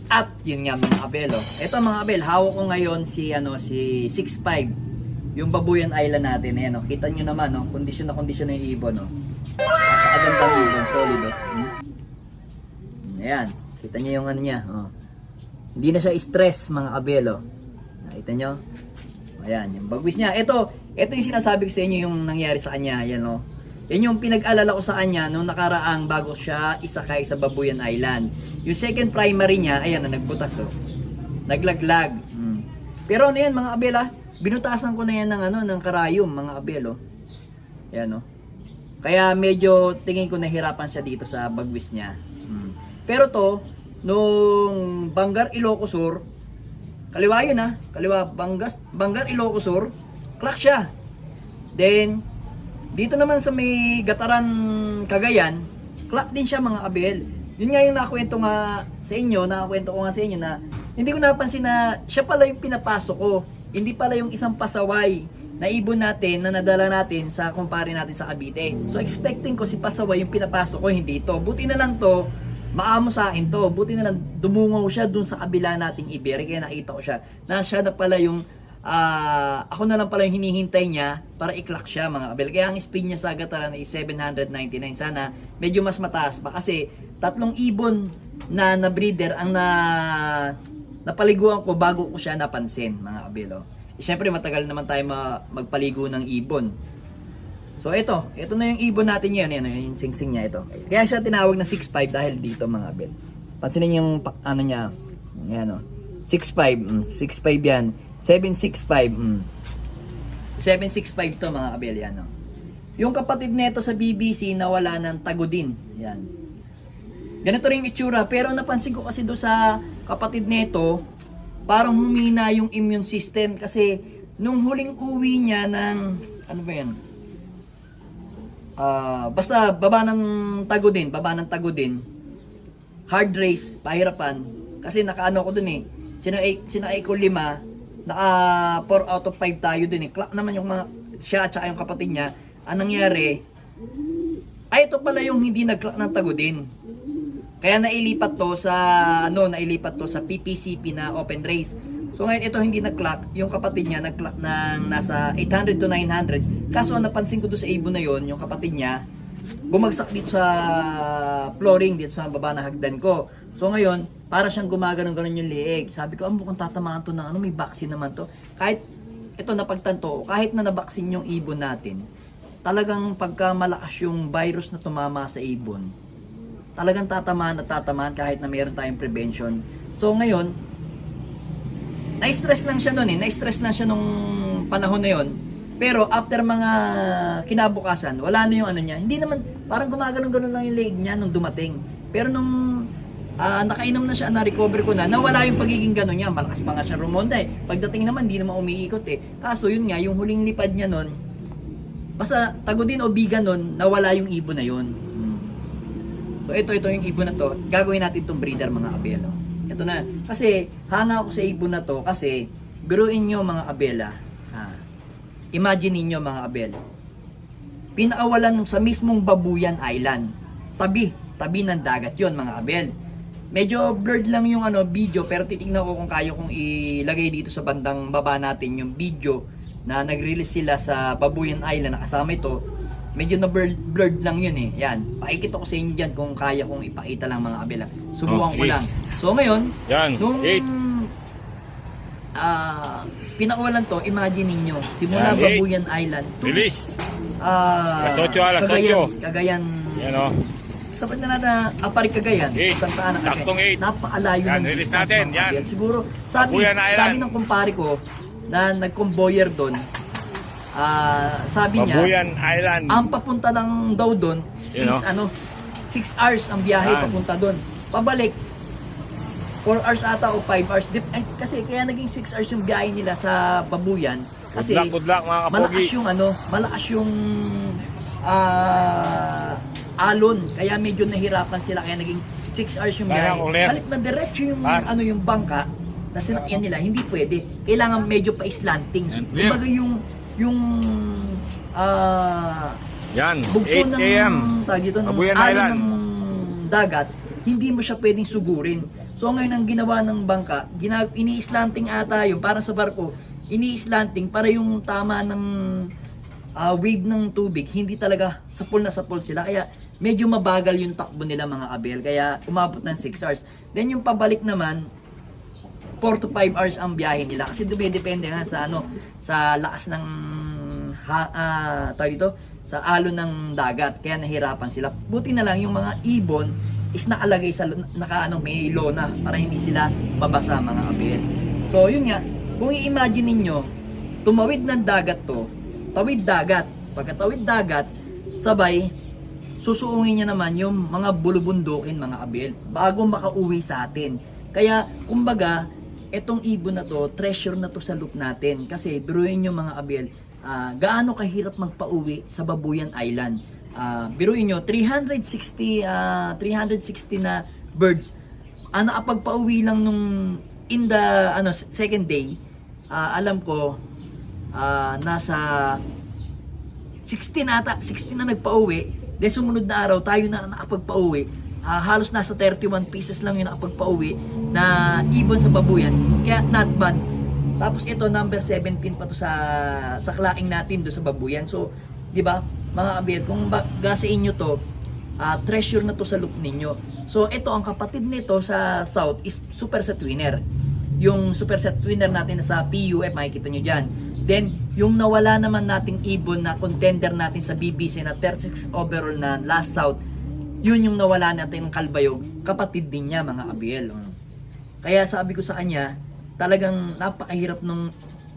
At yun nga mga abel, oh. Ito mga abel, hawak ko ngayon si 6'5", yung Babuyan Island natin. Ayan, oh. Kita nyo naman, oh. Kondisyon na kondisyon na yung ibon, oh. Napakagandang ibon, solid, oh. Ayan, kita nyo yung ano niya, oh. Hindi na siya stress mga abel, oh. Nakita nyo? Ayan, yung bagwis niya. Ito yung sinasabi ko sa inyo yung nangyari sa kanya, ayan, oh. Yan yung pinag-alala ko sa kanya nung nakaraang bago siya isakay sa Babuyan Island. Yung second primary niya, ayan na nagbutas, oh. Naglaglag. Pero ano yan mga abel, ah, binutasan ko na yan ng karayom mga abel, oh. Ayan, oh. Kaya medyo tingin ko nahirapan siya dito sa bagwis niya. Pero to, nung Bangar Ilocos Sur, kaliwa yun, ah. Kaliwa Bangar Ilocos Sur, clock siya. Then dito naman sa may Gataran, Cagayan, clock din siya mga abel. Yun nga yung nakakwento ko nga sa inyo na hindi ko napansin na siya pala yung pinapasok ko. Hindi pala yung isang pasaway na ibon natin na nadala natin sa kumpare natin sa Cavite. So expecting ko si pasaway yung pinapasok ko, hindi ito. Buti na lang to, maamo sa akin to. Buti na lang dumungaw siya dun sa kabila nating iberi. Kaya nakita ko siya na siya na pala yung ako na lang pala yung hinihintay niya para i-clock siya mga abel. Kaya ang speed niya sa Gataran is 799. Sana medyo mas mataas pa kasi 3 ibon na breeder ang napaliguan ko bago ko siya napansin mga abel, oh. Siyempre matagal naman tayo magpaligo ng ibon. So ito na yung ibon natin yan, yung singsing niya ito. Kaya siya tinawag na 6'5" dahil dito mga abel. Pansinin yung ano niya. Yan, oh. 6'5", 6'5" yan. 765. 765 to mga abel, yan, no? Yung kapatid nito sa BBC nawala ng tagudin. Yan. Ganito rin itsura, pero napansin ko kasi do sa kapatid nito, parang humina yung immune system kasi nung huling uwi niya ng ano ba yan? Basta baba ng tagudin. Hard race, pahirapan kasi nakaano ko dun, sinakay ko 5. Naka 4 out of 5 tayo dun, Clock naman yung mga siya at saka yung kapatid niya. Anong nangyari? Ay, ito pala yung hindi nag-clock ng tagudin. Kaya nailipat to sa PPCP na open race. So ngayon ito hindi nag-clock, yung kapatid niya nag-clock ng nasa 800 to 900. Kaso napansin ko doon sa ibon na yon, yung kapatid niya bumagsak dito sa flooring dito sa baba ng hagdan ko. So ngayon, para siyang gumaganon-ganon yung liig. Sabi ko, mukhang tatamaan to ng may vaccine naman to. Kahit ito napagtanto, kahit na nabaksin yung ibon natin, talagang pagka malakas yung virus na tumama sa ibon, talagang tatamaan at tatamaan kahit na mayroon tayong prevention. So ngayon, na-stress lang siya noon, na-stress lang siya nung panahon na yon. Pero after mga kinabukasan, wala na yung ano niya. Hindi naman, parang gumaganon-ganon lang yung leg niya nung dumating. Pero nung nakainom na siya, na-recover ko na, nawala yung pagiging gano'n niya. Malakas pa nga siya rumonda, Pagdating naman, hindi naman umiikot, Kaso yun nga, yung huling lipad niya nun, basta tagudin o biga nun, nawala yung ibon na yun. So ito yung ibon na to. Gagawin natin itong breeder mga abel, Ito na. Kasi hanga ako sa ibon na to kasi biruin nyo mga abela. Imagine niyo mga abel. Pinakawalan sa mismong Babuyan Island. Tabi ng dagat yon mga abel. Medyo blurred lang yung video pero titingnan ko kung kaya kong ilagay dito sa bandang baba natin yung video na nag-release sila sa Babuyan Island na kasama ito. Medyo na blurred lang yun Yan. Pakikita ko sa inyo dyan kung kaya kong ipakita lang mga abel. Subukan ko lang. So ngayon, nung pinakawalan to, imagine niyo simula Babuyan Island to Cagayan. Yan, oh. Sapat na natin Aparig Cagayan, Santa Ana Cagayan. Napakalayo ng release distance natin, mga yan. abel. Siguro sabi ng kumpare ko na nag-convoyer doon, sabi niya Babuyan Island. ang papunta lang daw doon is 6 hours ang biyahe papunta doon. Pabalik 4 hours ata o 5 hours. Kasi kaya naging 6 hours yung biyahe nila sa Babuyan kasi Good luck, mga kapogi. malakas yung alon. Kaya medyo nahirapan sila kaya naging 6 hours yung biyahe. Halit na diretso yung yung bangka na sinakyan nila, hindi pwede. Kailangan medyo pa-slanting. Kumbaga yung bugso 8 AM. ng alon ng dagat, hindi mo siya pwedeng sugurin. So ngayon ang ginawa ng bangka, ini-slanting ata yung parang sa barko, ini-slanting para yung tama ng wave ng tubig, hindi talaga sapul na sapul sila. Kaya medyo mabagal yung takbo nila mga abel. Kaya umabot ng 6 hours. Then yung pabalik naman, 4 to 5 hours ang biyahe nila. Kasi depende nga sa sa lakas ng tawag dito, sa alon ng dagat. Kaya nahirapan sila. Buti na lang yung mga ibon is nakalagay sa may lona para hindi sila mabasa mga abel. So yun nga, kung i-imagine ninyo, tumawid ng dagat to, tawid dagat. Pagkatawid dagat, sabay, susuungin niya naman yung mga bulubundukin mga abel bago makauwi sa atin. Kaya, kumbaga, etong ibon na to, treasure na to sa loop natin. Kasi, biruin nyo mga abel, gaano kahirap magpauwi sa Babuyan Island. Biruin nyo, 360 na birds. Nakapagpauwi lang nung in the second day, alam ko, nasa 16 na nagpa-uwi. Then sumunod na araw tayo na nakapagpa-uwi. Halos nasa 31 pieces lang yung nakapagpa-uwi na ibon sa Babuyan. Kaya not bad. Tapos ito number 17 pa to sa clacking natin do sa Babuyan. So, 'di ba? Mga abiyad, kung sa inyo to, treasure na to sa loop ninyo. So, ito ang kapatid nito sa South is Super Set Winner. Yung Super Set Winner natin sa PUF, makikita nyo dyan. Then, yung nawala naman nating ibon na contender natin sa BBC na 36 overall na last South, yun yung nawala natin ng Kalbayog, kapatid din niya mga abiel. Kaya sabi ko sa kanya, talagang napakahirap nung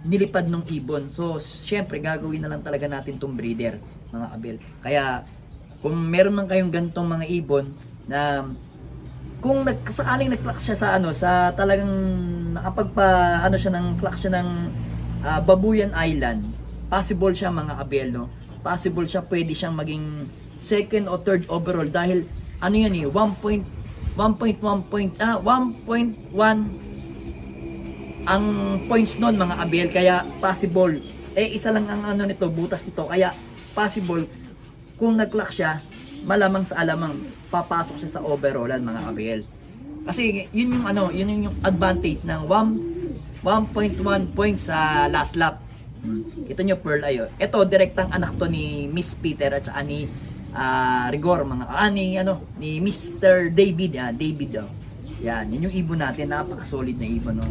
nilipad nung ibon. So, syempre, gagawin na lang talaga natin tong breeder, mga abiel. Kaya, kung meron man kayong gantong mga ibon na kung sakaling nag-clock siya sa talagang nakapagpa siya ng clock siya ng Babuyan Island, possible siya mga abel, no? Possible siya, pwede siyang maging second or third overall dahil yan 1.1 ang points nun mga abel, kaya possible isa lang ang nito, butas nito, kaya possible kung nag-clock siya, malamang sa alamang papasok siya sa overallan mga abel. Kasi yun yung advantage ng 1.1 points sa last lap. Kita nyo Pearl ayo. Ito direktang anak to ni Miss Peter at saka ni Rigor ni Mr. David, David daw. Yan, yun yung ibon natin, napaka-solid na ibon, no.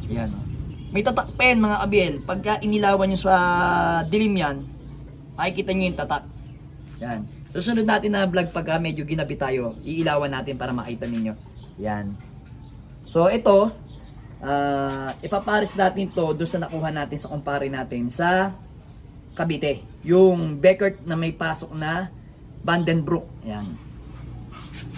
Yan, no. May tatak pen mga abel. Pagka inilawan nyo sa dilim yan, makikita nyo yung tatak. Yan. Susunod natin na vlog pagka medyo ginabi tayo, iilawan natin para makita ninyo. Yan. So ito, ipapares natin to doon sa nakuha natin sa kumpare natin sa Cavite. Yung Beckert na may pasok na Vandenbroek. Yan.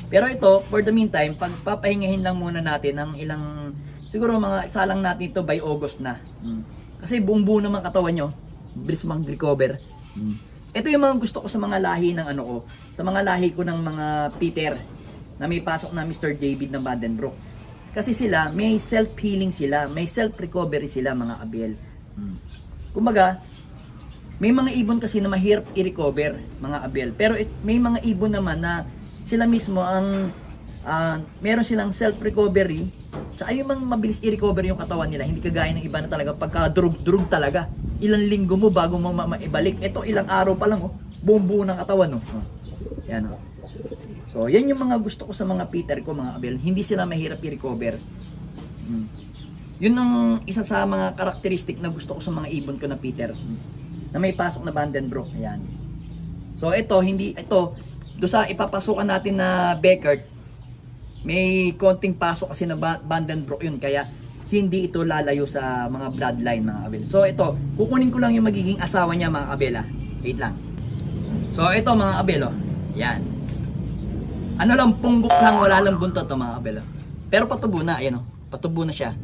Pero ito, for the meantime, pagpapahingahin lang muna natin ng ilang, siguro mga isa lang natin ito by August na. Kasi buong buo naman katawan nyo, bilis mag-recover. Ito yung mga gusto ko sa mga lahi ng sa mga lahi ko ng mga Peter na may pasok na Mr. David ng Vandenbroek. Kasi sila, may self-healing sila, may self-recovery sila mga abel. Kumbaga, may mga ibon kasi na mahirap i-recover mga abel. Pero may mga ibon naman na sila mismo ang meron silang self-recovery, tsaka yung mga mabilis i-recover yung katawan nila, hindi kagaya ng iba na talaga pagka-durug-durug talaga. Ilang linggo mo bago mo maibalik. Ito ilang araw pa lang, buong buo ng katawan, Yan, So, yan yung mga gusto ko sa mga Peter ko, mga abel. Hindi sila mahirap i-recover. Yun ang isa sa mga karakteristik na gusto ko sa mga ibon ko na Peter. Na may pasok na Vandenbroek. Ayan. So, ito, do sa ipapasukan natin na Beckert, may konting pasok kasi na Vandenbroek yun. Kaya, hindi ito lalayo sa mga bloodline, mga abel. So, ito, kukunin ko lang yung magiging asawa niya, mga abel, Wait lang. So, ito, mga abel, Yan. Lang, punggok lang, wala lang buntot to mga abel. Pero patubo na, ayan patubo na siya.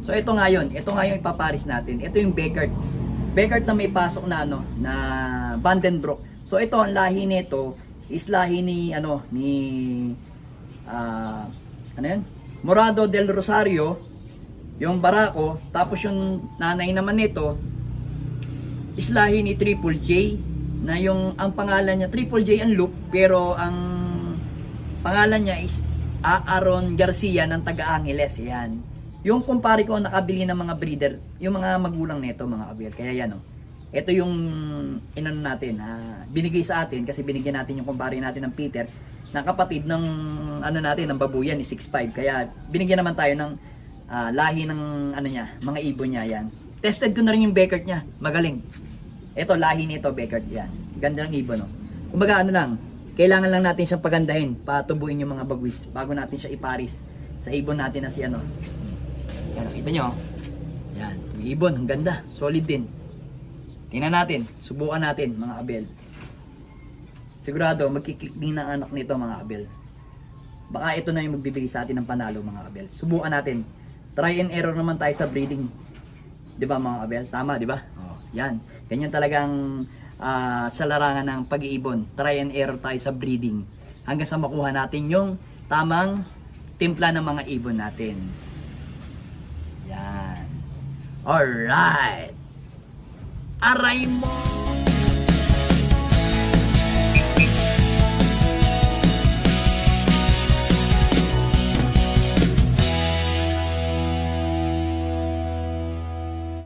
So ito nga yun ipaparis natin. Ito yung Beckert. Beckert na may pasok na na Vandenbroek. So ito ang lahi nito is lahi ni Morado del Rosario, yung Barako, tapos yung nanay naman nito is lahi ni Triple J na ang pangalan niya Triple J ang loop, pero ang pangalan niya is Aaron Garcia ng taga Angeles. Yan. Yung kumpare ko nakabili ng mga breeder, yung mga magulang nito mga kabel. Kaya yan oh. Ito yung inano natin, binigay sa atin kasi binigyan natin yung kumpare natin ng Peter na kapatid ng ano natin ng babuyan ni 6'5". Kaya binigyan naman tayo ng lahi ng ano niya, mga ibon niya yan. Tested ko na rin yung Beckert niya, magaling. Ito lahi nito Beckert yan. Ganda ng ibon oh. Kumbaga ano lang, kailangan lang natin siyang pagandahin, patubuin yung mga bagwis bago natin siya iparis sa ibon natin na si ano. Yan, kita nyo. Yan, yung ibon, ang ganda, solid din. Tingnan natin, subukan natin mga abel. Sigurado, magkiklik din ang anak nito mga abel. Baka ito na yung magbibigay sa atin ng panalo mga abel. Subukan natin. Try and error naman tayo sa breeding. 'Di ba mga abel? Tama, 'di ba? Oh, yan. Ganyan talagang sa larangan ng pag-iibon. Try and error tayo sa breeding. Hanggang sa makuha natin yung tamang timpla ng mga ibon natin. Yan. Alright. Aray mo!